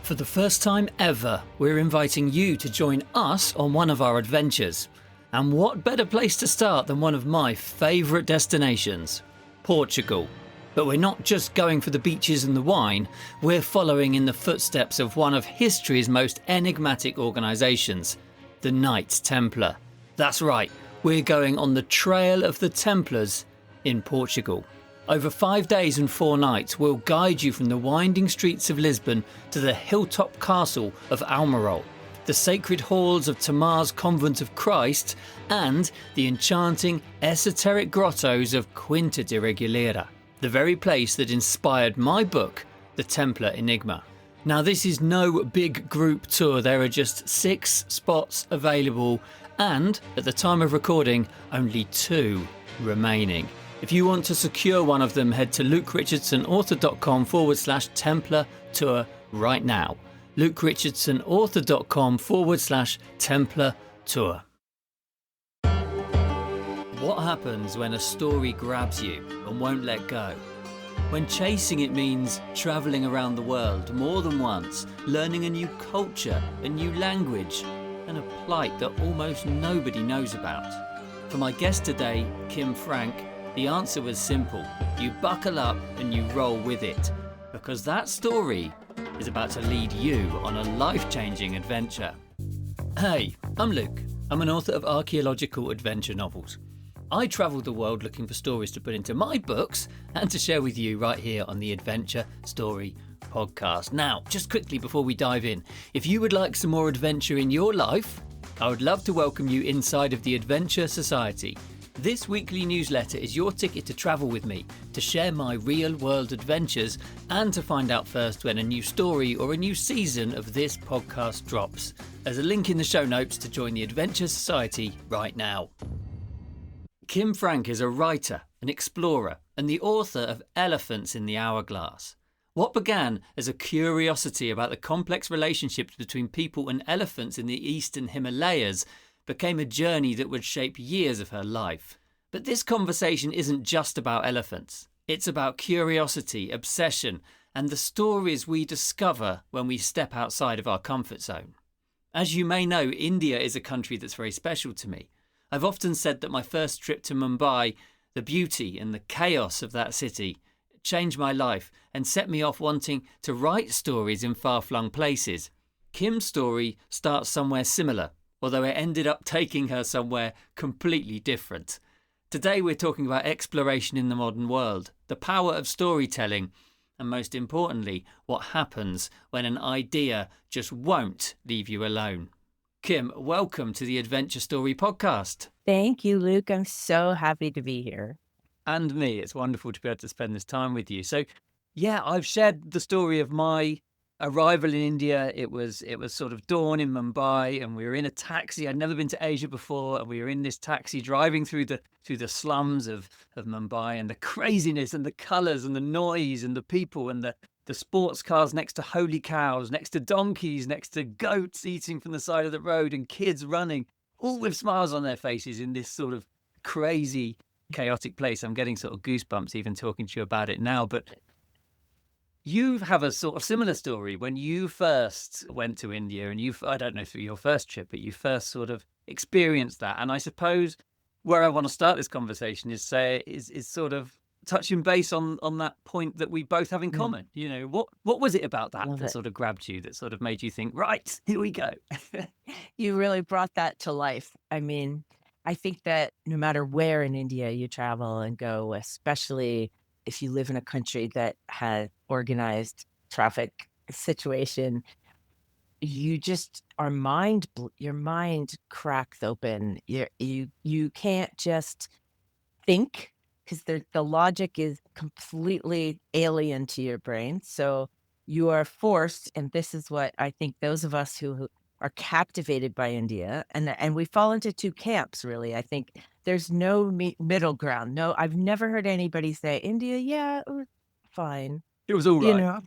For the first time ever, we're inviting you to join us on one of our adventures. And what better place to start than one of my favourite destinations, Portugal. But we're not just going for the beaches and the wine, we're following in the footsteps of one of history's most enigmatic organisations, the Knights Templar. That's right, we're going on the Trail of the Templars in Portugal. Over 5 days and 4 nights, we'll guide you from the winding streets of Lisbon to the hilltop castle of Almirol, the sacred halls of Tamar's Convent of Christ, and the enchanting, esoteric grottos of Quinta de Reguleira, the very place that inspired my book, The Templar Enigma. Now, this is no big group tour. There are just 6 spots available, and at the time of recording, only 2 remaining. If you want to secure one of them, head to lukerichardsonauthor.com/Templar tour right now. lukerichardsonauthor.com/Templar tour. What happens when a story grabs you and won't let go? When chasing it means travelling around the world more than once, learning a new culture, a new language, and a plight that almost nobody knows about. For my guest today, Kim Frank, the answer was simple. You buckle up and you roll with it, because that story is about to lead you on a life-changing adventure. Hey, I'm Luke. I'm an author of archaeological adventure novels. I travel the world looking for stories to put into my books and to share with you right here on the Adventure Story podcast. Now, just quickly before we dive in, if you would like some more adventure in your life, I would love to welcome you inside of the Adventure Society. This weekly newsletter is your ticket to travel with me, to share my real-world adventures, and to find out first when a new story or a new season of this podcast drops. There's a link in the show notes to join the Adventure Society right now. Kim Frank is a writer, an explorer, and the author of Elephants in the Hourglass. What began as a curiosity about the complex relationships between people and elephants in the Eastern Himalayas became a journey that would shape years of her life. But this conversation isn't just about elephants. It's about curiosity, obsession, and the stories we discover when we step outside of our comfort zone. As you may know, India is a country that's very special to me. I've often said that my first trip to Mumbai, the beauty and the chaos of that city, changed my life and set me off wanting to write stories in far-flung places. Kim's story starts somewhere similar, although it ended up taking her somewhere completely different. Today we're talking about exploration in the modern world, the power of storytelling, and most importantly, what happens when an idea just won't leave you alone. Kim, welcome to the Adventure Story podcast. Thank you, Luke. I'm so happy to be here. And me. It's wonderful to be able to spend this time with you. So, yeah, I've shared the story of my arrival in India. It was sort of dawn in Mumbai, and we were in a taxi. I'd never been to Asia before, and we were in this taxi driving through the slums of Mumbai, and the craziness and the colours and the noise and the people and the sports cars next to holy cows, next to donkeys, next to goats eating from the side of the road, and kids running, all with smiles on their faces in this sort of crazy, chaotic place. I'm getting sort of goosebumps even talking to you about it now, but you have a sort of similar story when you first went to India, and I don't know through your first trip, but you first sort of experienced that. And I suppose where I want to start this conversation is sort of touching base on that point that we both have in common. You know, what was it about that sort of grabbed you, that sort of made you think, right, here we go? You really brought that to life. I mean, I think that no matter where in India you travel and go, especially if you live in a country that has organized traffic situation, you just your mind cracks open. You can't just think, because the logic is completely alien to your brain. So you are forced, and this is what I think those of us who are captivated by India, and we fall into 2 camps, really. I think there's no middle ground. No, I've never heard anybody say, India, yeah, it was fine. It was all right. You know,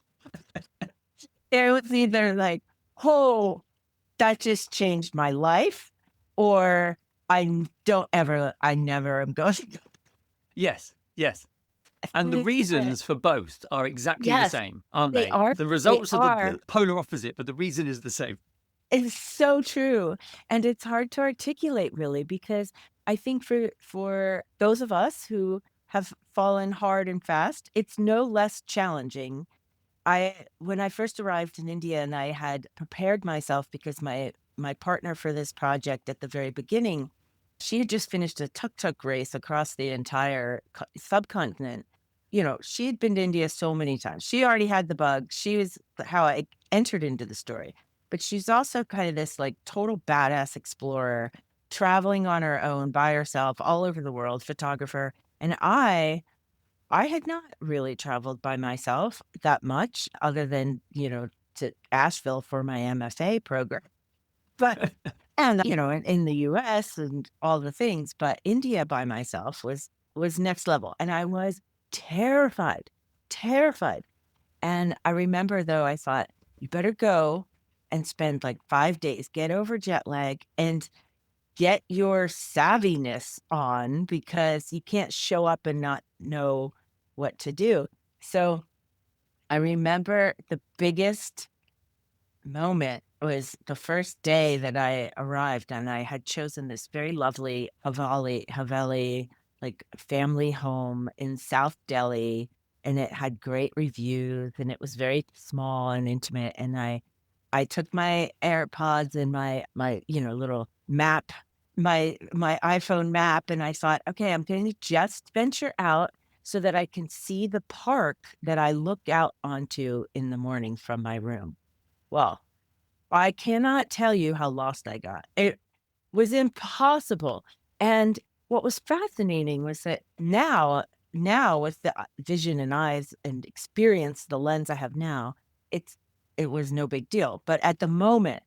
it was either like, oh, that just changed my life, or I never am going to go. Yes. And the reasons for both are exactly the Yes, same, aren't they they? are. The They results are are. the polar opposite, but the reason is the same. It's so true, and it's hard to articulate really because I think for those of us who have fallen hard and fast, it's no less challenging. I When I first arrived in India and I had prepared myself because my partner for this project at the very beginning, she had just finished a tuk-tuk race across the entire subcontinent. You know, she had been to India so many times. She already had the bug. She was how I entered into the story. But she's also kind of this like total badass explorer, traveling on her own by herself all over the world, photographer. And I had not really traveled by myself that much other than, to Asheville for my MFA program. But and, in the US and all the things, but India by myself was next level. And I was terrified, terrified. And I remember though, I thought, you better go and spend like 5 days, get over jet lag and get your savviness on because you can't show up and not know what to do. So I remember the biggest moment was the first day that I arrived, and I had chosen this very lovely Haveli, like family home in South Delhi, and it had great reviews, and it was very small and intimate. And I took my AirPods and my little map, my iPhone map, and I thought, okay, I'm going to just venture out so that I can see the park that I look out onto in the morning from my room. Well, I cannot tell you how lost I got. It was impossible. And what was fascinating was that now with the vision and eyes and experience, the lens I have now, it's it was no big deal. But at the moment,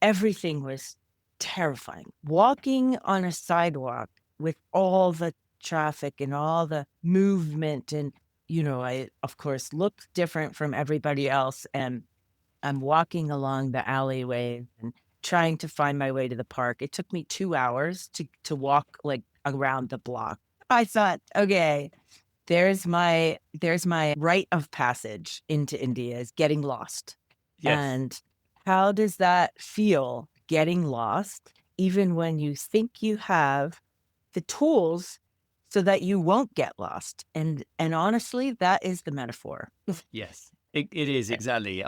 everything was terrifying. Walking on a sidewalk with all the traffic and all the movement and I of course looked different from everybody else and I'm walking along the alleyways and trying to find my way to the park. It took me 2 hours to walk, like, around the block. I thought, "Okay, there's my rite of passage into India is getting lost." Yes. And how does that feel, getting lost, even when you think you have the tools so that you won't get lost? And honestly, that is the metaphor. Yes, it is exactly.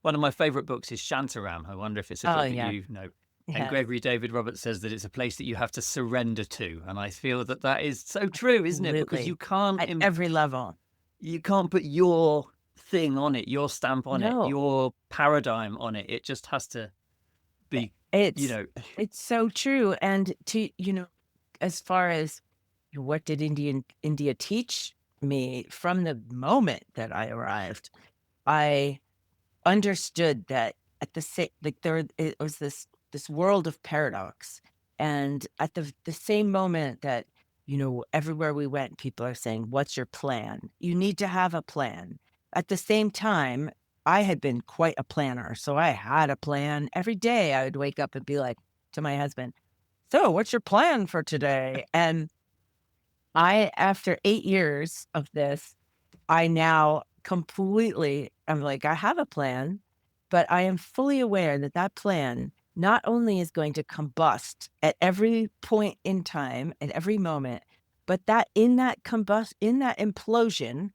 One of my favorite books is Shantaram. I wonder if it's a Oh, book that yeah. you know. And Yes. Gregory David Roberts says that it's a place that you have to surrender to, and I feel that that is so true, isn't it? Because Absolutely. At every level. you can't put your thing on it, your stamp on it, No, your paradigm on it. It just has to be, you it's know, it's so true, and as far as what did India teach me from the moment that I arrived, I understood that at the same like, it was this world of paradox, and at the same moment that, everywhere we went, people are saying, "What's your plan?" You need to have a plan. At the same time, I had been quite a planner, so I had a plan. Every day, I would wake up and be like to my husband, "So, what's your plan for today?" And after 8 years of this, I now completely I'm like, I have a plan, but I am fully aware that that plan not only is going to combust at every point in time, at every moment, but that in that implosion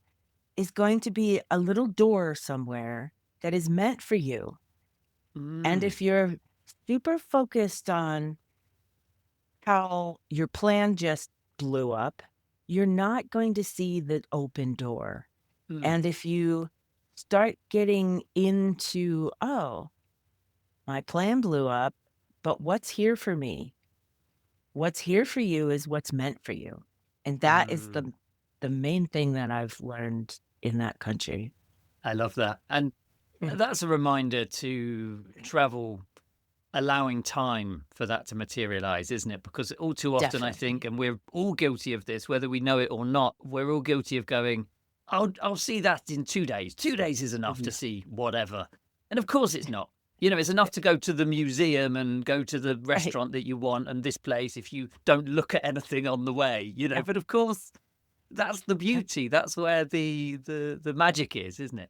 is going to be a little door somewhere that is meant for you. And mm, if you're super focused on how your plan just blew up, you're not going to see the open door. mm, And if you start getting into, "Oh, my plan blew up, but what's here for me? What's here for you is what's meant for you." And that is mm. the main thing that I've learned in that country. I love that, and Mm. that's a reminder to travel allowing time for that to materialize, isn't it? Because all too often, I think, Definitely. and we're all guilty of this, whether we know it or not, we're all guilty of going, I'll see that in 2 days. 2 days is enough to Mhm. see whatever. And of course it's not. It's enough to go to the museum and go to the Right. restaurant that you want and this place if you don't look at anything on the way, Yeah. but of course That's the beauty. That's where the magic is, isn't it?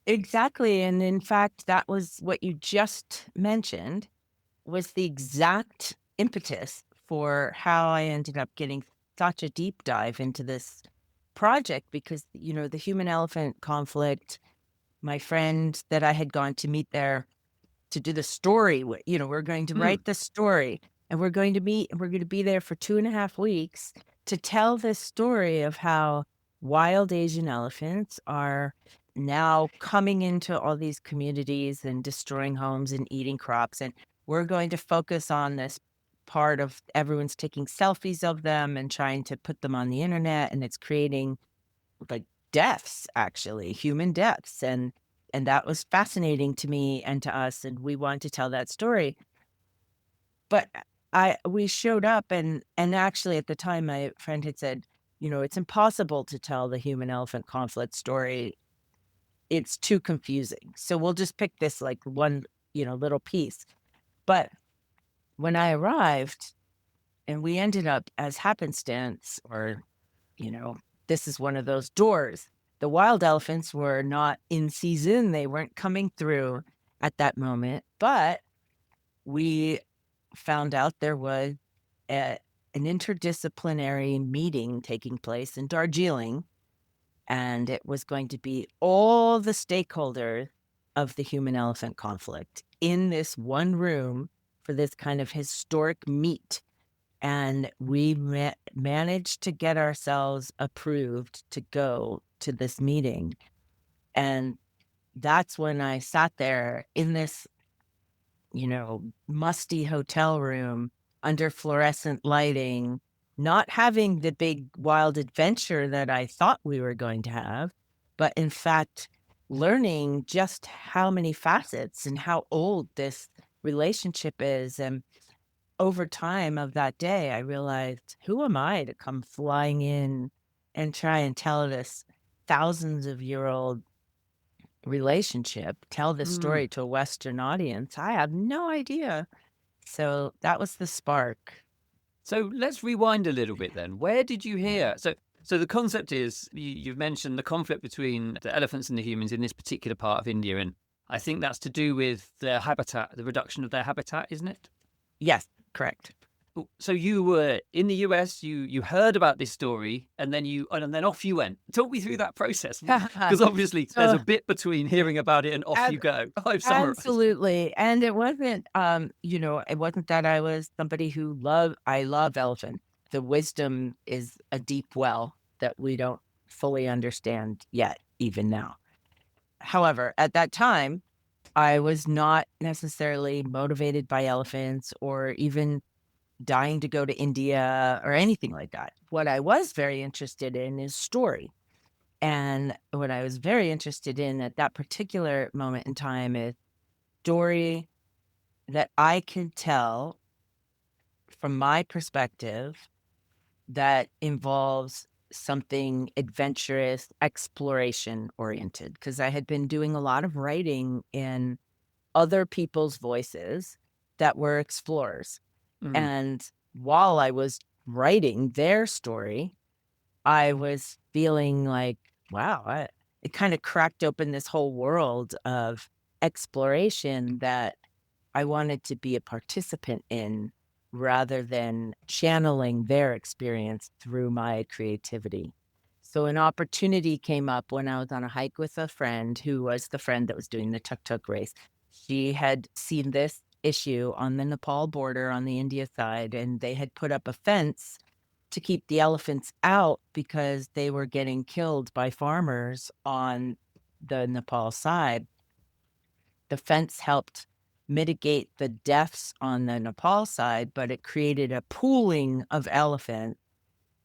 Exactly, and in fact, that was what you just mentioned was the exact impetus for how I ended up getting such a deep dive into this project because, the human elephant conflict, my friend that I had gone to meet there to do the story with, we're going to Mm. write the story and we're going to meet and we're going to be there for 2.5 weeks to tell this story of how wild Asian elephants are now coming into all these communities and destroying homes and eating crops. And we're going to focus on this part of everyone's taking selfies of them and trying to put them on the internet. And it's creating like deaths, actually, human deaths, and that was fascinating to me and to us, and we wanted to tell that story. But I we showed up and actually at the time my friend had said, "It's impossible to tell the human elephant conflict story. It's too confusing. So we'll just pick this like one, little piece." But when I arrived and we ended up as happenstance or You know, this is one of those doors. The wild elephants were not in season, they weren't coming through at that moment, but we found out there was a an interdisciplinary meeting taking place in Darjeeling, and it was going to be all the stakeholders of the human elephant conflict in this one room for this kind of historic meet and we managed to get ourselves approved to go to this meeting, and that's when I sat there in this, musty hotel room under fluorescent lighting, not having the big wild adventure that I thought we were going to have, but in fact, learning just how many facets and how old this relationship is, and over time of that day, I realized, who am I to come flying in and try and tell this thousands of year old relationship, tell this Mm. story to a Western audience? I have no idea. So that was the spark. So let's rewind a little bit then. Where did you hear? So the concept is you've mentioned the conflict between the elephants and the humans in this particular part of India, and I think that's to do with their habitat, the reduction of their habitat, isn't it? Yes, correct. So you were in the US, you heard about this story, and then off you went. Talk me through that process, because obviously there's So a bit between hearing about it and off you ab- go. I've summarized. absolutely. And it wasn't that I was somebody I love elephants. The wisdom is a deep well that we don't fully understand yet, even now. However, at that time, I was not necessarily motivated by elephants or even dying to go to India or anything like that. What I was very interested in is story. And what I was very interested in at that particular moment in time is story that I can tell from my perspective that involves something adventurous, exploration oriented. Because I had been doing a lot of writing in other people's voices that were explorers. Mm. And while I was writing their story, I was feeling like, wow, it kind of cracked open this whole world of exploration that I wanted to be a participant in rather than channeling their experience through my creativity. So an opportunity came up when I was on a hike with a friend who was the friend that was doing the tuk-tuk race. She had seen this issue on the Nepal border on the India side, and they had put up a fence to keep the elephants out because they were getting killed by farmers on the Nepal side. The fence helped mitigate the deaths on the Nepal side, but it created a pooling of elephants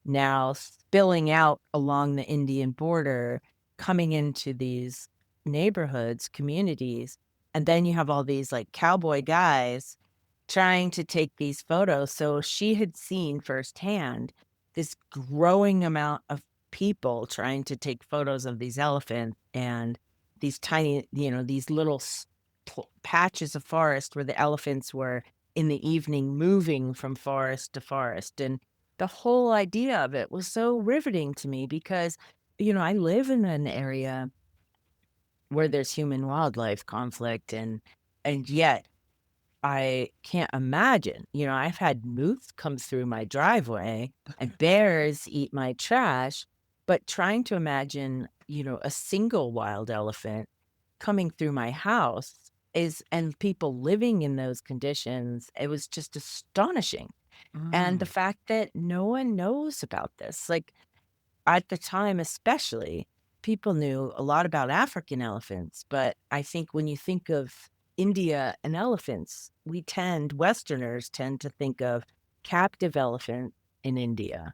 now spilling out along the Indian border, coming into these neighborhoods, communities. And then you have all these like cowboy guys trying to take these photos. So she had seen firsthand this growing amount of people trying to take photos of these elephants and these tiny, these little patches of forest where the elephants were in the evening moving from forest to forest. And the whole idea of it was so riveting to me because, I live in an area where there's human wildlife conflict and yet I can't imagine, I've had moose come through my driveway and bears eat my trash, but trying to imagine, a single wild elephant coming through my house is and people living in those conditions, it was just astonishing. And the Mm. fact that no one knows about this, like, at the time especially, people knew a lot about African elephants, but I think when you think of India and elephants, Westerners tend to think of captive elephant in India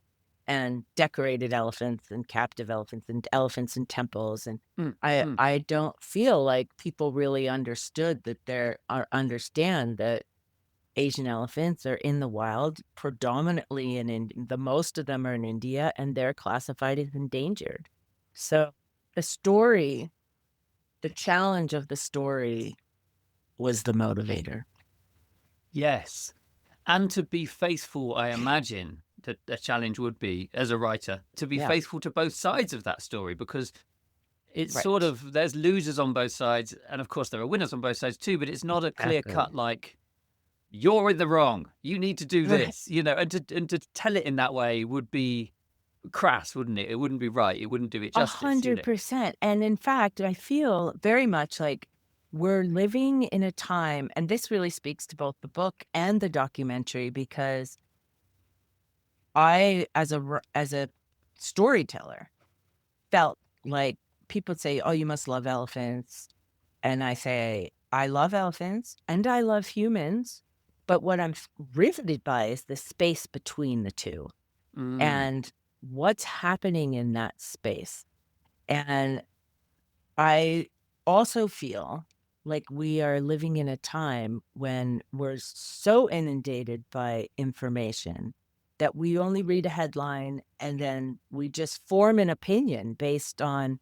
and decorated elephants and captive elephants in temples, and Mm. I Mm. I don't feel like people really understood that there are understand that Asian elephants are in the wild, predominantly the most of them are in India, and they're classified as endangered. So, the story the challenge of the story was the motivator. Yes. And to be faithful, I imagine that a challenge would be, as a writer, to be Yeah, faithful to both sides of that story, because it's sort right. of, there's losers on both sides. And of course, there are winners on both sides too, but it's not a clear Exactly. cut, like, you're in the wrong. You need to do Right. this, and to tell it in that way would be crass, wouldn't it? It wouldn't be right. It wouldn't do it justice. 100%, and in fact, I feel very much like we're living in a time and this really speaks to both the book and the documentary because I, as a storyteller, felt like people say, "Oh, you must love elephants." And I say, "I love elephants and I love humans." But what I'm riveted by is the space between the two Mm. and what's happening in that space. And I also feel like we are living in a time when we're so inundated by information that we only read a headline and then we just form an opinion based on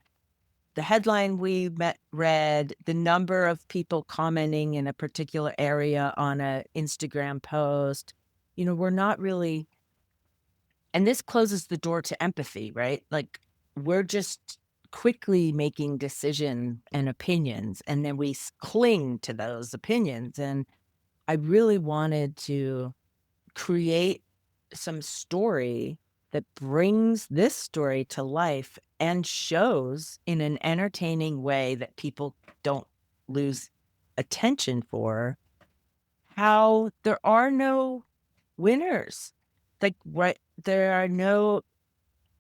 the headline read, the number of people commenting in a particular area on a Instagram post. We're not really and this closes the door to empathy, right? Like, we're just quickly making decision and opinions, and then we cling to those opinions, and I really wanted to create some story that brings this story to life and shows in an entertaining way that people don't lose attention for how there are no winners. Like, right, there are no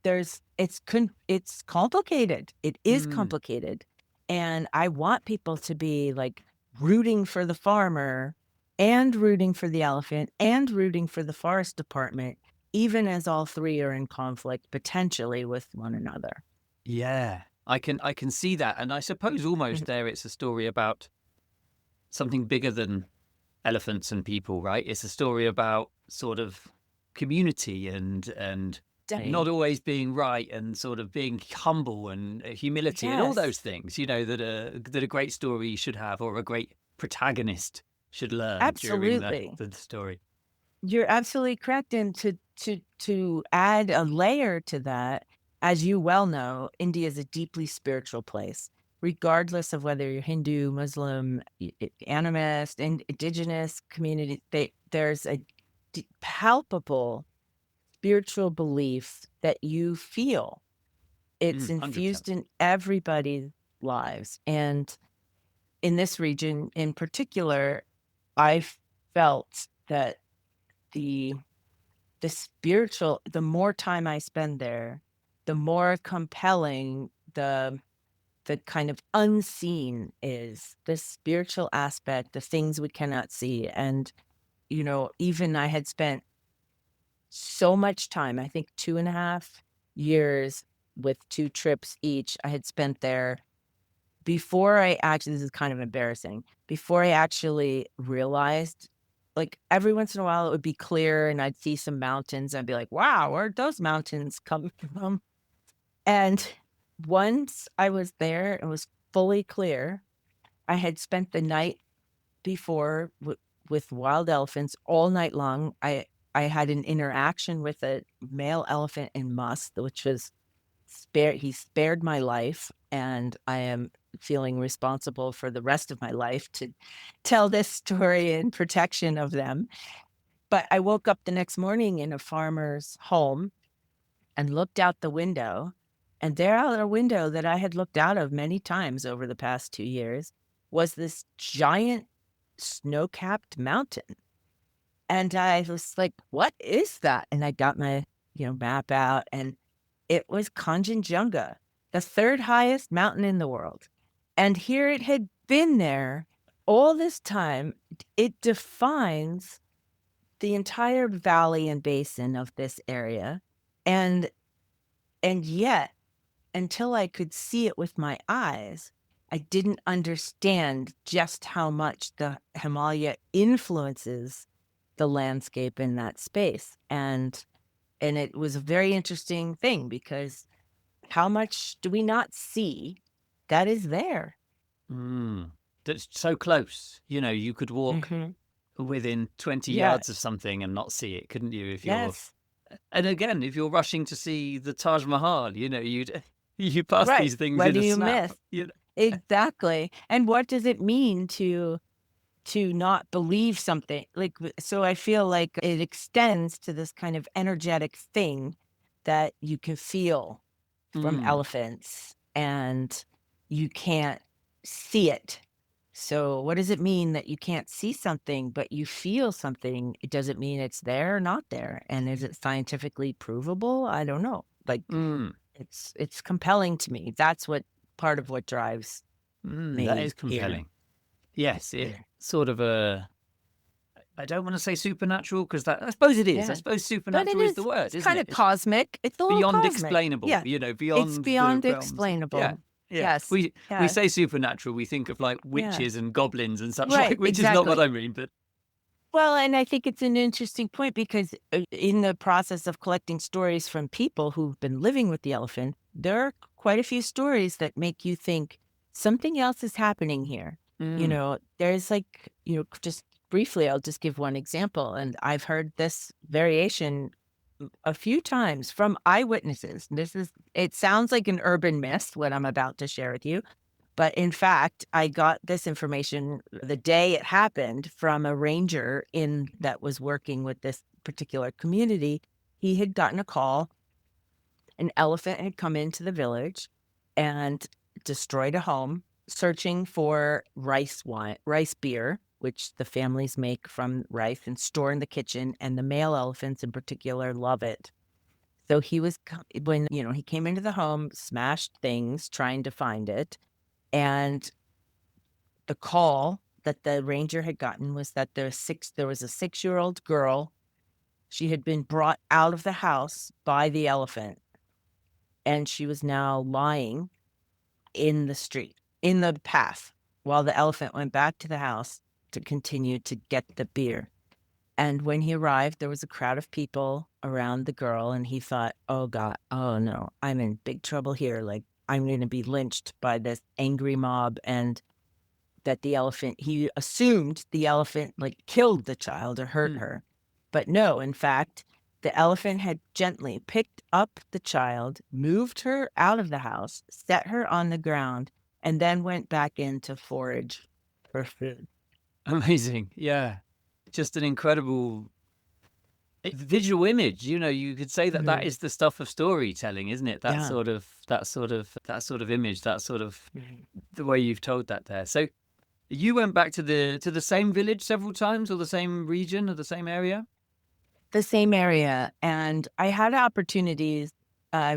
it's complicated. It is Mm. complicated, and I want people to be, like, rooting for the farmer, and rooting for the elephant, and rooting for the forest department, even as all 3 are in conflict, potentially, with one another. Yeah. I can see that. And I suppose almost Mhm. there it's a story about something bigger than elephants and people, right? It's a story about sort of community and not Definitely. always being right, and sort of being humble, and humility, and all those Yes. things, that a great story should have, or a great protagonist should learn during the Absolutely. the story. You're absolutely correct, and to add a layer to that, as you well know, India is a deeply spiritual place, regardless of whether you're Hindu, Muslim, animist, and indigenous community. There's a palpable spiritual belief that you feel. It's 100%. infused in everybody's lives, and in this region in particular, I felt that the the more time I spend there, the more compelling the kind of unseen is, the spiritual aspect, the things we cannot see, and, even I had spent so much time, I think 2.5 years with 2 trips each, I had spent there before I actually this is kind of embarrassing, before I actually realized, like, every once in a while, it would be clear and I'd see some mountains, I'd be like, "Wow, where'd those mountains come from?" And once I was there, it was fully clear. I had spent the night before with wild elephants all night long. I had an interaction with a male elephant in musth, which was he spared my life, and I am feeling responsible for the rest of my life to tell this story in protection of them. But I woke up the next morning in a farmer's home and looked out the window, and there out a window that I had looked out of many times over the past 2 years was this giant snow-capped mountain. And I was like, "What is that?" And I got my, map out, and it was Kanchenjunga, the 3rd highest mountain in the world. And here it had been there all this time. It defines the entire valley and basin of this area. And yet, until I could see it with my eyes, I didn't understand just how much the Himalaya influences the landscape in that space. And it was a very interesting thing because how much do we not see that is there? Mm. That's so close. You could walk Mhm. within 20 yards of Yes. something and not see it, couldn't you? If you're Yes. And again, if you're rushing to see the Taj Mahal, you'd you pass Right. these things What in do a you snap. miss? Exactly. And what does it mean to not believe something? Like, so I feel like it extends to this kind of energetic thing that you can feel from Mm, elephants, and you can't see it. So what does it mean that you can't see something, but you feel something? It doesn't mean it's there or not there. And is it scientifically provable? I don't know. Like, mm, it's compelling to me. That's what part of what drives that me is here. compelling. Yes, it Yeah. sort of I don't want to say supernatural because I suppose it is. I Yeah. suppose But it supernatural is the is, word, it's isn't kind it? of It's cosmic. It's a little beyond cosmic. explainable, Yeah. It's beyond the beyond realms of, yeah. explainable. Yeah. Yes. We Yes. say supernatural, we think of like Yeah. witches and goblins and such Right. like, which is not what Exactly. I mean, but Well, and I think it's an interesting point because in the process of collecting stories from people who've been living with the elephant, there are quite a few stories that make you think something else is happening here. mm, There's like, just briefly, I'll just give one example. And I've heard this variation a few times from eyewitnesses. It sounds like an urban myth, what I'm about to share with you. But in fact, I got this information the day it happened from a ranger in that was working with this particular community. He had gotten a call. An elephant had come into the village and destroyed a home, searching for rice beer, which the families make from rice and store in the kitchen, and the male elephants in particular love it. So when, he came into the home, smashed things trying to find it, and the call that the ranger had gotten was that there was a 6-year-old girl. She had been brought out of the house by the elephant, and she was now lying in the street, in the path, while the elephant went back to the house to continue to get the beer. And when he arrived, there was a crowd of people around the girl, and he thought, "Oh God, oh no, I'm in big trouble here. Like, I'm going to be lynched by this angry mob." And he assumed the elephant like killed the child or hurt mm. her. But no, in fact, the elephant had gently picked up the child, moved her out of the house, set her on the ground, and then went back in to forage for food. Amazing. Yeah. Just an incredible visual image. You could say that Mhm. is the stuff of storytelling, isn't it? That Yeah. sort of image, that sort of Mhm. the way you've told that there. So you went back to the same village several times, or the same region, or the same area? The same area, and I had opportunities. I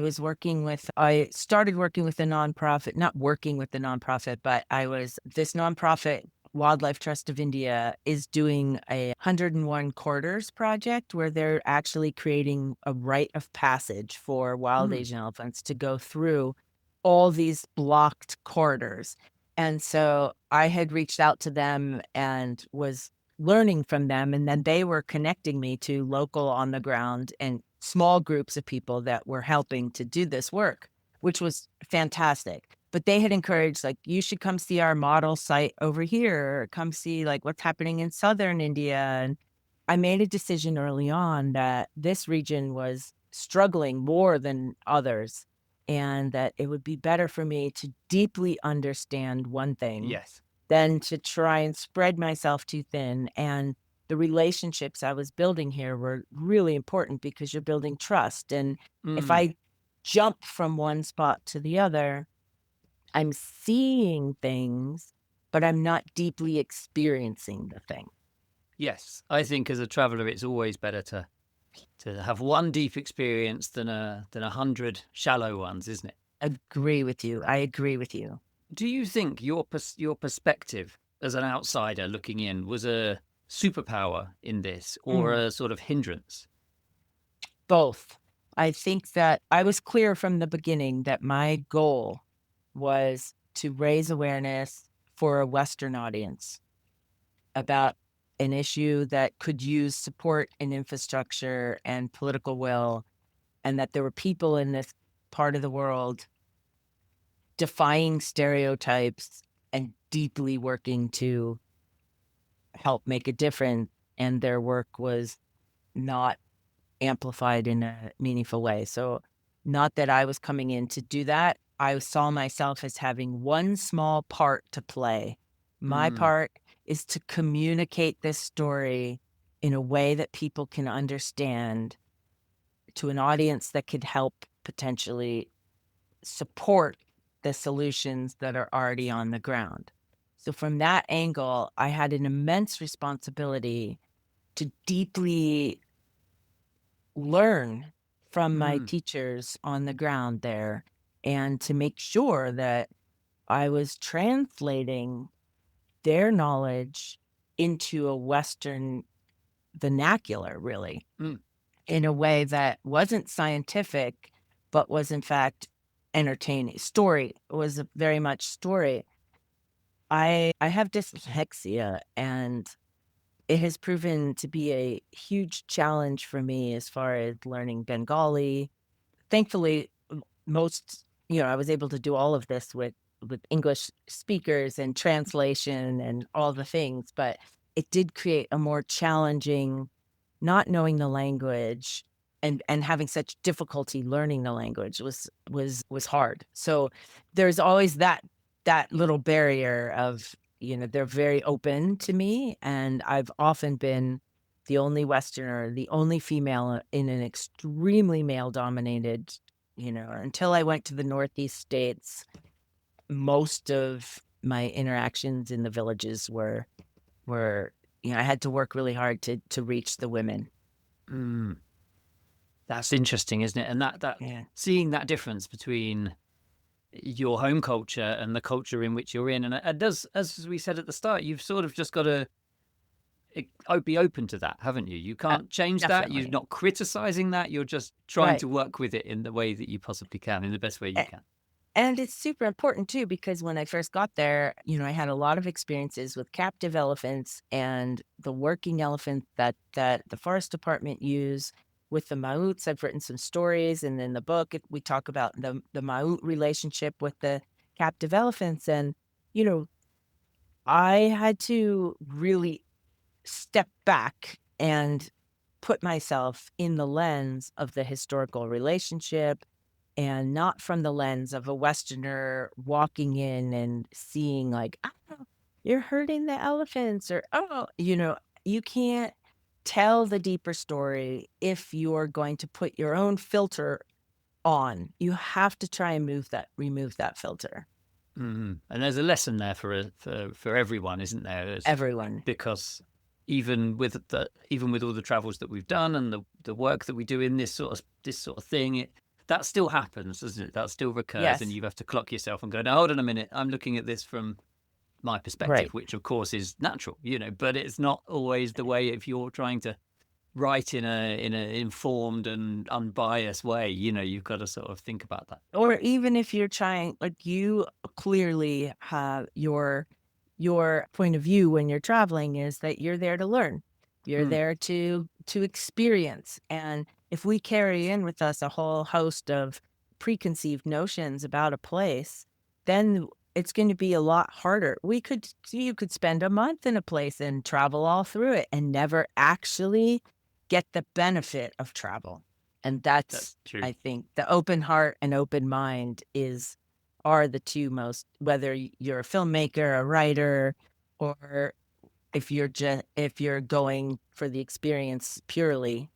started working with a nonprofit, not working with the nonprofit, but this nonprofit, Wildlife Trust of India, is doing a 101 Corridors project where they're actually creating a rite of passage for wild Mm. Asian elephants to go through all these blocked corridors. And so I had reached out to them and was learning from them, and then they were connecting me to local on the ground and small groups of people that were helping to do this work, which was fantastic. But they had encouraged, like, you should come see our model site over here, or come see like what's happening in southern India. I made a decision early on that this region was struggling more than others, and that it would be better for me to deeply understand one thing Yes. than to try and spread myself too thin. And the relationships I was building here were really important because you're building trust. And if Mm. I jump from one spot to the other, I'm seeing things, but I'm not deeply experiencing the thing. Yes. I think as a traveller, it's always better to have one deep experience than 100 shallow ones, isn't it? Agree with you. I agree with you. Do you think your perspective as an outsider looking in was a superpower in this or Mm. a sort of hindrance? Both. I think that I was clear from the beginning that my goal was to raise awareness for a Western audience about an issue that could use support and infrastructure and political will, and that there were people in this part of the world defying stereotypes and deeply working to help make a difference, and their work was not amplified in a meaningful way. So, not that I was coming in to do that. I saw myself as having one small part to play. My Mm, part is to communicate this story in a way that people can understand, to an audience that could help potentially support the solutions that are already on the ground. So, from that angle, I had an immense responsibility to deeply learn from my mm, teachers on the ground there, and to make sure that I was translating their knowledge into a Western vernacular, really, mm. in a way that wasn't scientific, but was in fact entertaining. Story was very much story. I have dyslexia, and it has proven to be a huge challenge for me as far as learning Bengali. Thankfully, most I was able to do all of this with English speakers and translation and all the things, but it did create a more challenging not knowing the language, and having such difficulty learning the language was hard. So, there's always that little barrier of, they're very open to me, and I've often been the only Westerner, the only female in an extremely male-dominated, until I went to the Northeast states, most of my interactions in the villages were I had to work really hard to reach the women. Mm. That's interesting, isn't it? And that Yeah. seeing that difference between your home culture and the culture in which you're in, and it does, as we said at the start, you've sort of just got to be open to that, haven't you? You Uh, can't change that. You're definitely. not criticizing that. You're just trying Right. to work with it in the way that you possibly can, in the best way you A can. and it's super important too because when I first got there, I had a lot of experiences with captive elephants and the working elephant that the forest department use with the Maoutes. I've written some stories, and in the book, we talk about the Maout relationship with the captive elephants, and, you know, I had to really step back and put myself in the lens of the historical relationship, and not from the lens of a Westerner walking in and seeing like, "Oh, you're hurting the elephants," or, "Oh," you can't tell the deeper story if you're going to put your own filter on. You have to try and remove that filter. And there's a lesson there for everyone, isn't there? Everyone. Because even with all the travels that we've done and the work that we do in this sort of thing, that still happens, doesn't it? That still recurs, and Yes. you have to clock yourself and go, "No, hold on a minute. I'm looking at this from my perspective, Right. which of course is natural, but it's not always the way if you're trying to write in a informed and unbiased way. You've got to sort of think about that. Or even if you're trying, like, you clearly have your point of view when you're traveling is that you're there to learn. You're Mm, there to experience, and if we carry in with us a whole host of preconceived notions about a place, then it's going to be a lot harder. You could spend a month in a place and travel all through it and never actually get the benefit of travel. And that's, That's true. I think, the open heart and open mind are the two most, whether you're a filmmaker, a writer, or if you're going for the experience purely,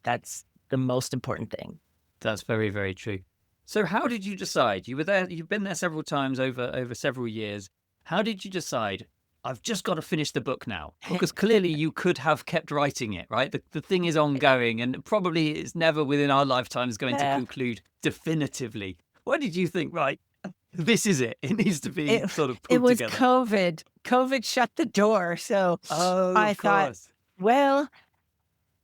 that's the most important thing. That's very, very true. So how did you decide? You were there, you've been there several times over several years. How did you decide, I've just got to finish the book now? Because clearly you could have kept writing it, right? The thing is ongoing and probably it's never within our lifetimes going to Yeah. conclude definitively. Why did you think, right, this is it? It needs to be It sort of it pulled was together. COVID. COVID shut the door, so Oh, I of thought, course. well,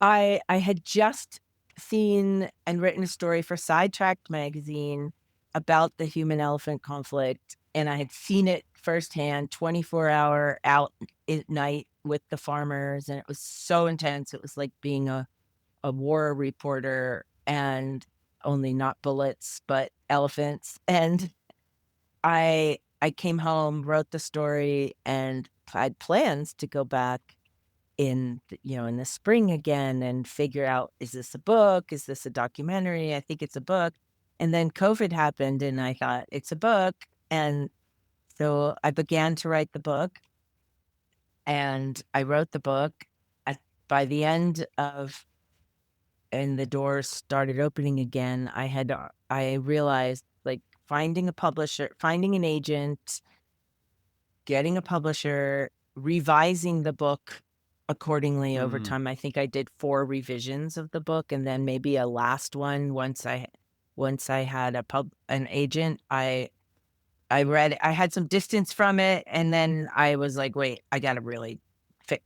I had just seen and written a story for Sidetracked magazine about the human-elephant conflict, and I had seen it firsthand, 24-hour out at night with the farmers, and it was so intense. It was like being a war reporter, and only not bullets, but elephants, and I came home, wrote the story, and had plans to go back in the spring again and figure out, is this a book? Is this a documentary? I think it's a book. And then COVID happened and I thought it's a book. And so I began to write the book and I wrote the book. At, by the end of and the doors started opening again, I realized like finding a publisher, finding an agent, getting a publisher, revising the book accordingly over Mm, time. I think I did 4 revisions of the book and then maybe a last one once I had an agent. I read I had some distance from it and then I was like, "Wait, I gotta really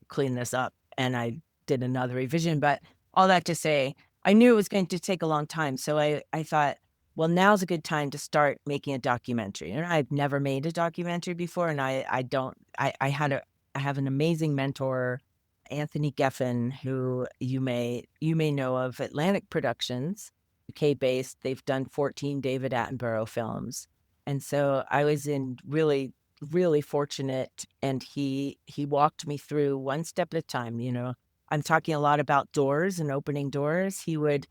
clean this up." And I did another revision, but all that to say, I knew it was going to take a long time. So I thought, well, now's a good time to start making a documentary. And I've never made a documentary before, and I don't I have an amazing mentor, Anthony Geffen, who you may know of Atlantic Productions, UK based. They've done 14 David Attenborough films. And so I was in really fortunate and he walked me through one step at a time, you know. I'm talking a lot about doors and opening doors. He would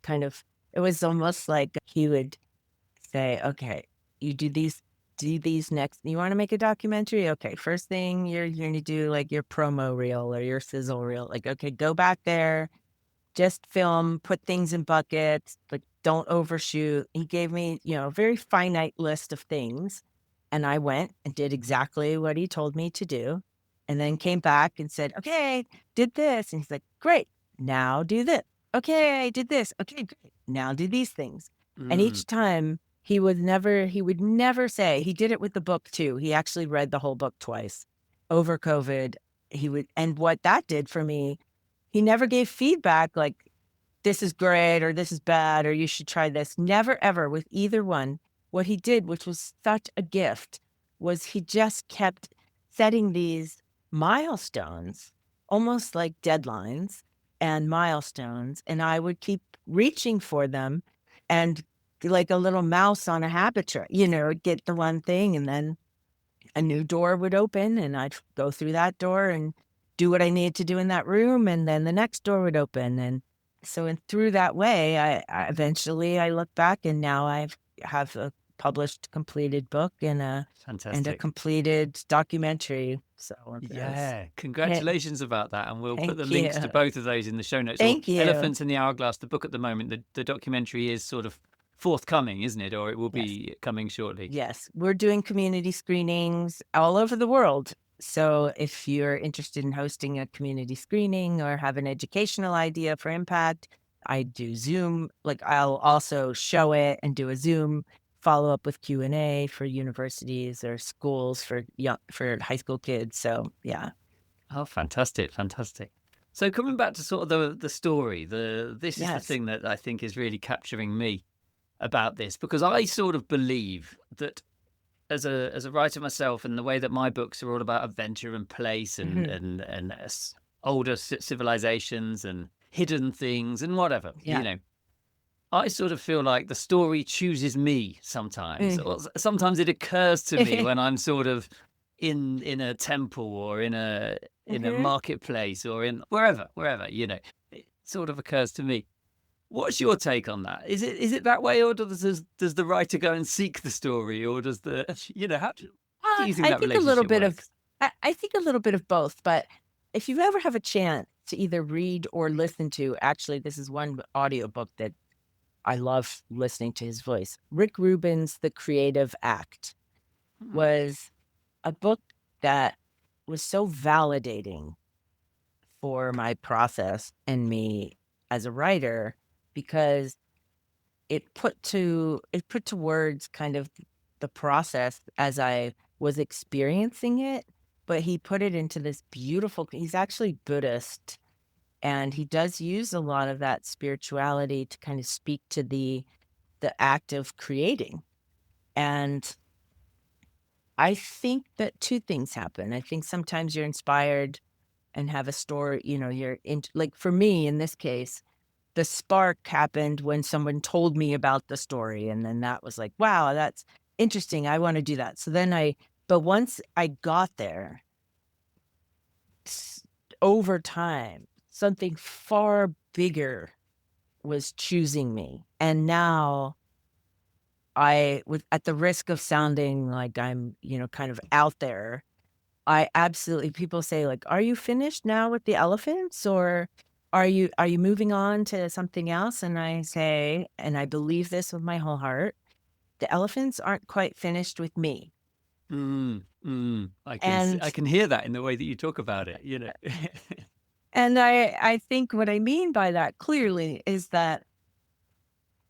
kind of it was almost like he would say, "Okay, you do these next. You want to make a documentary? Okay, first thing you're going to do like your promo reel or your sizzle reel. Like, okay, go back there, just film, put things in buckets, but don't overshoot." He gave me, you know, a very finite list of things. And I went and did exactly what he told me to do. And then came back and said, "Okay, did this." And he's like, "Great. Now do this. Okay, I did this. Okay, great. Now do these things." And mm. each time he would never say, he did it with the book too. He actually read the whole book twice over COVID. And what that did for me, he never gave feedback like, "This is great," or "This is bad," or "You should try this." Never, ever with either one. What he did, which was such a gift, was he just kept setting these milestones, almost like deadlines and milestones. And I would keep reaching for them and like a little mouse on a habit track, you know, get the one thing and then a new door would open and I'd go through that door and do what I needed to do in that room, and then the next door would open, and so and through that way, I eventually I look back and now have a published completed book and a Fantastic. completed documentary. So that's Yeah, congratulations about that. And we'll put the thank links you. to both of those in the show notes. Or Thank you. Elephants in the Hourglass, the book at the moment, the documentary is sort of forthcoming, isn't it? Or it will Yes. be coming shortly. Yes, we're doing community screenings all over the world. So if you're interested in hosting a community screening or have an educational idea for impact, I do Zoom. Like I'll also show it and do a Zoom follow up with Q&A for universities or schools for high school kids. So yeah. Oh, fantastic, fantastic. So coming back to sort of the story, this is the Yes. thing that I think is really capturing me about this, because I sort of believe that as a writer myself, and the way that my books are all about adventure and place and Mhm. older civilizations and hidden things and whatever, Yeah. I sort of feel like the story chooses me sometimes, Mm. or sometimes it occurs to me when I'm sort of in a temple or in a Mhm. marketplace or in wherever, it sort of occurs to me. What's your take on that? Is it that way, or does the writer go and seek the story, or does the how do you think I that think a little relationship bit of works? I think a little bit of both, but if you ever have a chance to either read or listen to, actually, this is one audiobook that I love listening to his voice. Rick Rubin's The Creative Act Hmm. was a book that was so validating for my process and me as a writer because it put to words kind of the process as I was experiencing it, but he put it into this beautiful he's actually Buddhist, and he does use a lot of that spirituality to kind of speak to the act of creating. And I think that 2 things happen. I think sometimes you're inspired and have a story, you're into like, for me, in this case, the spark happened when someone told me about the story, and then that was like, "Wow, that's interesting, I wanna do that." So then I but once I got there, s over time, something far bigger was choosing me, and now I with at the risk of sounding like I'm, kind of out there, I absolutely people say, like, "Are you finished now with the elephants, or are you moving on to something else?" And I say, and I believe this with my whole heart, the elephants aren't quite finished with me. I And can hear that in the way that you talk about it. and I think what I mean by that clearly is that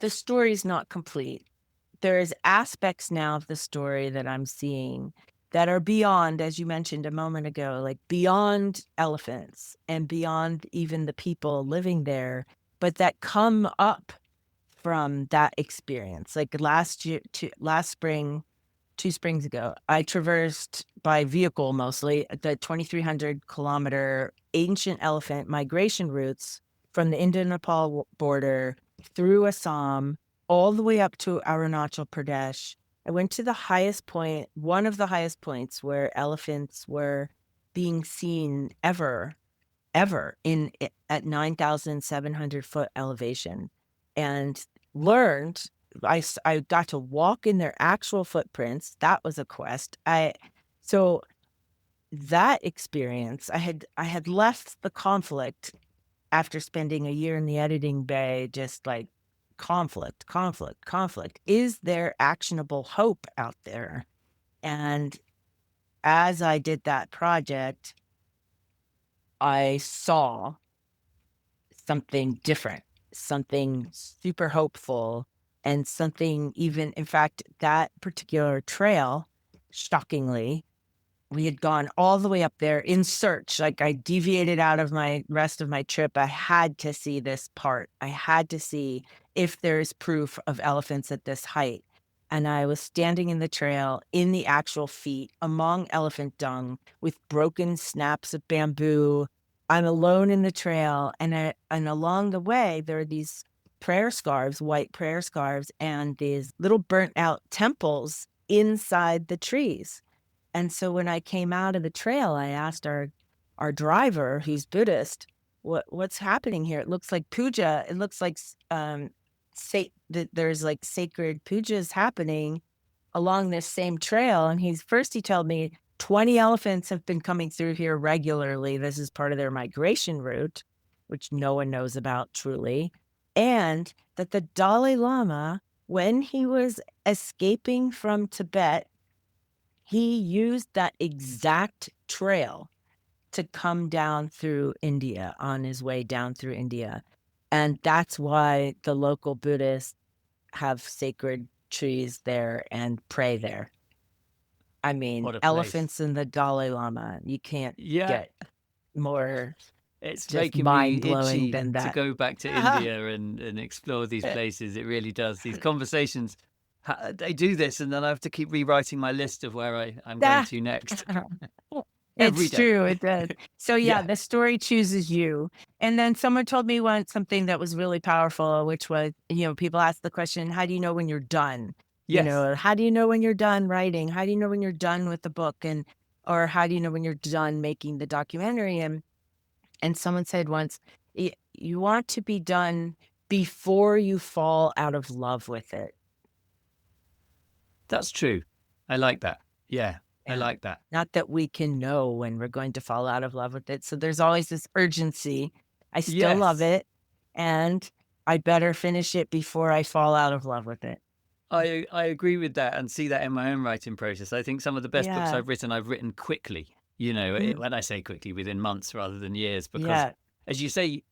the story's not complete. There's aspects now of the story that I'm seeing that are beyond, as you mentioned a moment ago, like beyond elephants and beyond even the people living there, but that come up from that experience. Like last spring, 2 springs ago, I traversed by vehicle mostly the 2,300-kilometer ancient elephant migration routes from the India-Nepal border through Assam all the way up to Arunachal Pradesh. I went to the highest point, one of the highest points where elephants were being seen ever at 9,700-foot elevation, and learned I got to walk in their actual footprints. That was a quest. I so that experience, I had left the conflict after spending a year in the editing bay, just like conflict, conflict, conflict. Is there actionable hope out there? And as I did that project, I saw something different, something super hopeful, and something even in fact, that particular trail, shockingly, we had gone all the way up there in search, like, I deviated out of my rest of my trip. I had to see this part. I had to see if there's proof of elephants at this height, and I was standing in the trail in the actual feet among elephant dung with broken snaps of bamboo. I'm alone in the trail, and along the way, there are these prayer scarves, white prayer scarves, and these little burnt out temples inside the trees. And so when I came out of the trail, I asked our driver, who's Buddhist, what's happening here? It looks like puja. It looks like that there's like sacred pujas happening along this same trail. And he told me 20 elephants have been coming through here regularly. This is part of their migration route, which no one knows about truly. And that the Dalai Lama, when he was escaping from Tibet, he used that exact trail to come down through India on his way down through India. And that's why the local Buddhists have sacred trees there and pray there. I mean, What a place. elephants and the Dalai Lama, you can't Yeah, get more it's just making me mind-blowing itchy than to that. go back to India and explore these places. It really does. These conversations, they do this, and then I have to keep rewriting my list of where I'm going Ah, to next. every It's day. true, it does. So, yeah, Yeah. the story chooses you. And then someone told me once something that was really powerful, which was, people ask the question, "How do you know when you're done?" Yes. "How do you know when you're done writing? How do you know when you're done with the book?" Or, "How do you know when you're done making the documentary?" And someone said once, You want to be done before you fall out of love with it." That's true. I like that. Yeah, I Yeah. like that. Not that we can know when we're going to fall out of love with it. So there's always this urgency. I still love Yes. it, and I better finish it before I fall out of love with it. I agree with that and see that in my own writing process. I think some of the best books Yeah. I've written quickly, Mm, when I say quickly, within months rather than years, because yeah. as you say,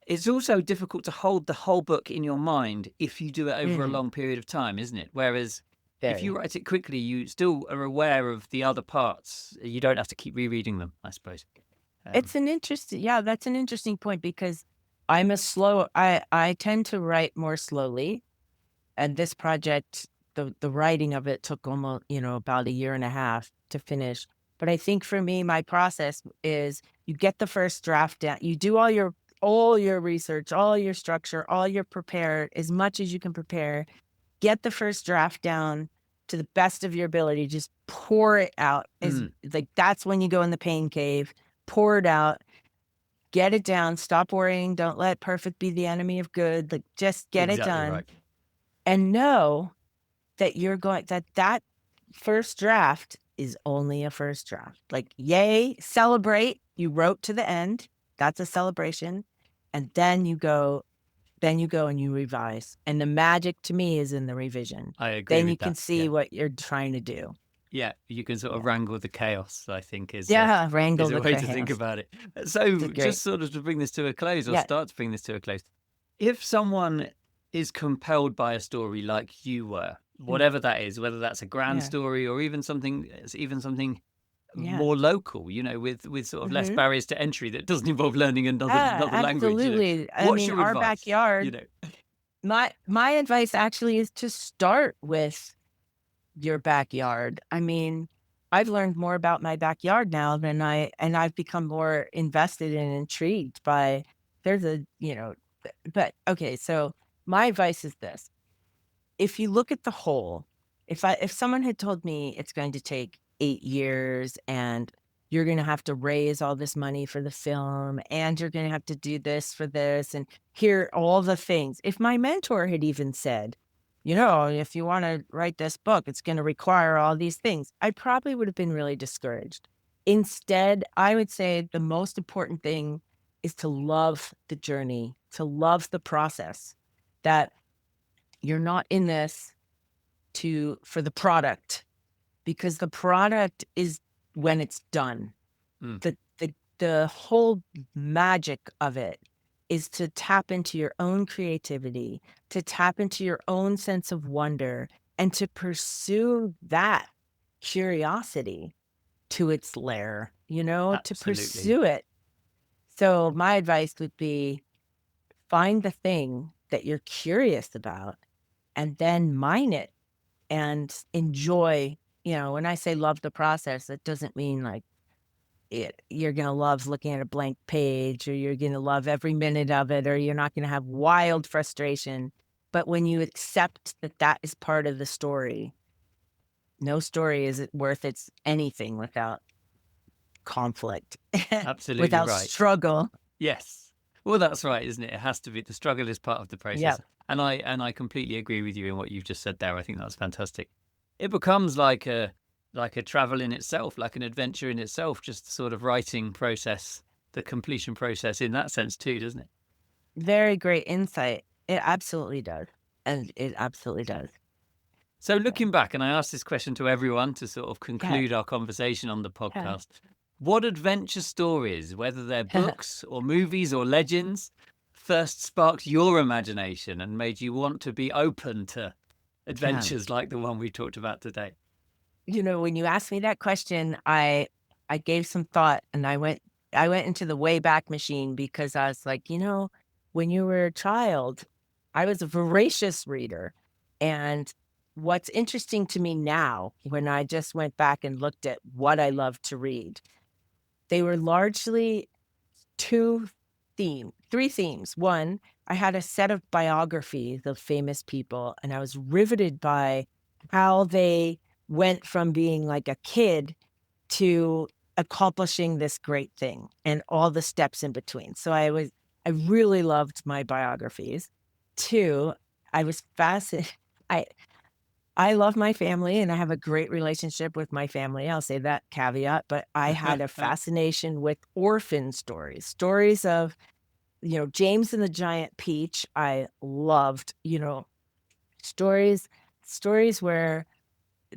it's also difficult to hold the whole book in your mind if you do it over a Mhm. long period of time, isn't it? Whereas if you Very. write it quickly, you still are aware of the other parts. You don't have to keep rereading them, I suppose. Um, It's an interesting yeah, that's an interesting point because I tend to write more slowly, and this project, the writing of it took almost, about a year and a half to finish. But I think for me, my process is you get the first draft down, you do all your research, all your structure, all your prepare as much as you can prepare, get the first draft down to the best of your ability, just pour it out as mm, like that's when you go in the pain cave, pour it out, get it down, stop worrying, don't let perfect be the enemy of good, like just get it exactly done right. and know that first draft is only a first draft. Like, yay, celebrate, you wrote to the end. That's a celebration. And then you go and you revise. And the magic to me is in the revision. I agree Then you with can that. see Yeah. what you're trying to do. Yeah, you can sort of Yeah. wrangle the chaos, I think, Yeah, wrangle is a the way to think chaos. about it. It's So, great. just sort of to bring this to a close, or Yeah. start to bring this to a close, if someone is compelled by a story like you were, Mm, whatever that is, whether that's a grand yeah. story or even something Yeah. more local, with sort of less Mhm. barriers to entry that doesn't involve learning Yeah, another language, absolutely. I what's mean, your our advice? You backyard know, my advice actually is to start with your backyard. I mean, I've learned more about my backyard now and I've become more invested and intrigued by there's a, but okay, so my advice is this. If you look at the whole, if someone had told me it's going to take 8 years and you're gonna have to raise all this money for the film and you're gonna have to do this for this and here all the things. If my mentor had even said, "If you wanna write this book, it's gonna require all these things," I probably would have been really discouraged. Instead, I would say the most important thing is to love the journey, to love the process, that you're not in this for the product because the product is when it's done. mm, The whole magic of it is to tap into your own creativity, to tap into your own sense of wonder, and to pursue that curiosity to its lair, to absolutely. pursue it. So my advice would be find the thing that you're curious about and then mine it and enjoy. When I say love the process, it doesn't mean like you're going to love looking at a blank page or you're going to love every minute of it or you're not going to have wild frustration. But when you accept that that is part of the story, no story is worth its anything without conflict, Absolutely without right. struggle. Yes. Well, that's right, isn't it? It has to be. The struggle is part of the Yeah. process. And I completely agree with you in what you've just said there. I think that's fantastic. It becomes like a travel in itself, like an adventure in itself, just the sort of writing process, the completion process in that sense too, doesn't it? Very great insight. It absolutely does. And it absolutely does. So Yeah. looking back, and I asked this question to everyone to sort of Yeah. conclude our conversation on the Yeah. podcast. What adventure stories, whether they're books or movies or legends, first sparked your imagination and made you want to be open to Yeah. adventures like the one we talked about today? When you asked me that question, I gave some thought and I went into the Wayback Machine because I was like, when you were a child, I was a voracious reader. And what's interesting to me now, when I just went back and looked at what I love to read, they were largely three themes. One, I had a set of biographies of famous people, and I was riveted by how they went from being like a kid to accomplishing this great thing and all the steps in between. So I really loved my biographies. Two, I was fascinated. I I love my family and I have a great relationship with my family. I'll say that caveat, but I had a fascination with orphan stories, stories of, James and the Giant Peach. I loved, stories stories where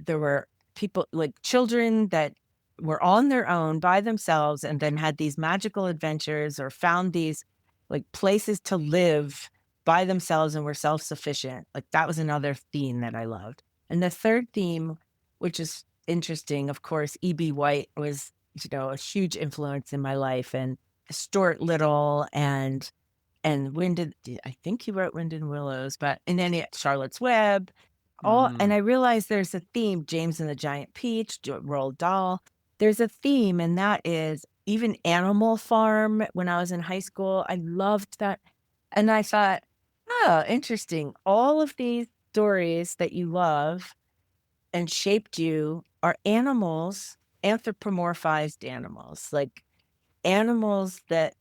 there were people like children that were on their own by themselves and then had these magical adventures or found these like places to live by themselves and were self-sufficient. Like that was another theme that I loved. And the third theme, which is interesting, of course, E.B. White was, a huge influence in my life and Stuart Little and I think he wrote Wind and Willows, but and then Charlotte's Web, all and I Mm, realized there's a theme, James and the Giant Peach, Roald Dahl. There's a theme, and that is even Animal Farm when I was in high school, I loved that, and I thought, "Oh, interesting. All of these stories that you love and shaped you are animals, anthropomorphized animals, like animals that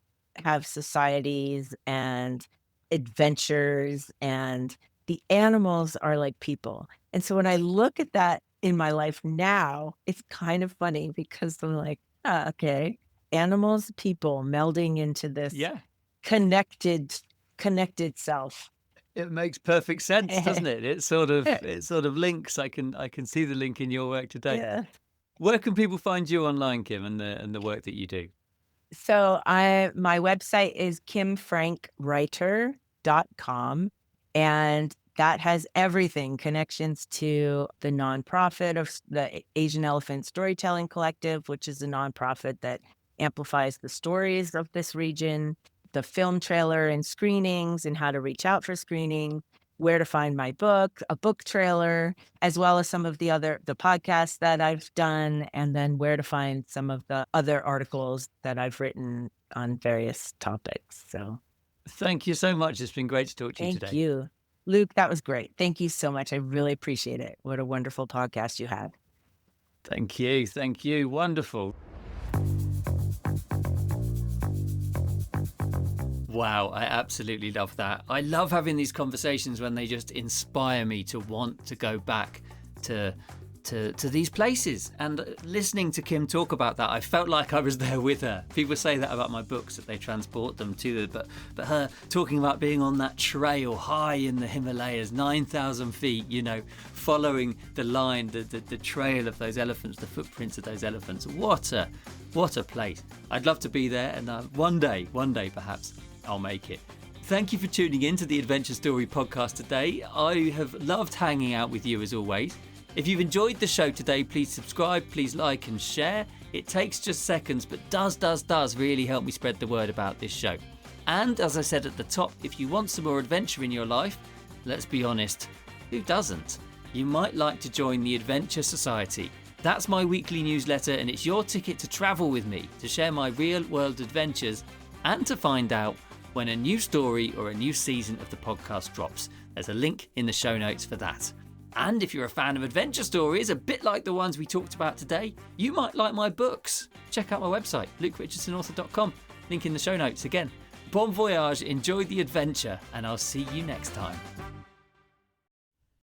have societies and adventures, and the animals are like people. And so when I look at that in my life now, it's kind of funny because I'm like, "Ah, okay, animals, people melding into this yeah, connected connected self." it makes perfect sense, doesn't it? It sort of links. I can see the link in your work today. Yeah. Where can people find you online, Kim, and the work that you do? So my website is kimfrankwriter.com, and that has everything, connections to the nonprofit of the Asian Elephant Storytelling Collective, which is a nonprofit that amplifies the stories of this region, the film trailer and screenings and how to reach out for screening, where to find my book, a book trailer, as well as some of the podcasts that I've done, and then where to find some of the other articles that I've written on various topics. So Thank you so much. It's been great to talk to you thank today. you. Luke, that was great. Thank you so much. I really appreciate it. What a wonderful podcast you have. Thank you. Thank you. Wonderful. Wow, I absolutely love that. I love having these conversations when they just inspire me to want to go back to these places. And listening to Kim talk about that, I felt like I was there with her. People say that about my books, that they transport them to them, but her talking about being on that trail high in the Himalayas, 9,000 feet, following the line, the trail of those elephants, the footprints of those elephants. What a place. I'd love to be there, and one day perhaps I'll make it. Thank you for tuning in to the Adventure Story podcast today. I have loved hanging out with you as always. If you've enjoyed the show today, please subscribe, please like and share. It takes just seconds, but does really help me spread the word about this show. And as I said at the top, if you want some more adventure in your life, let's be honest, who doesn't? You might like to join the Adventure Society. That's my weekly newsletter, and it's your ticket to travel with me, to share my real-world adventures, and to find out when a new story or a new season of the podcast drops. There's a link in the show notes for that. And if you're a fan of adventure stories, a bit like the ones we talked about today, you might like my books. Check out my website, lukerichardsonauthor.com. Link in the show notes again. Bon voyage, enjoy the adventure, and I'll see you next time.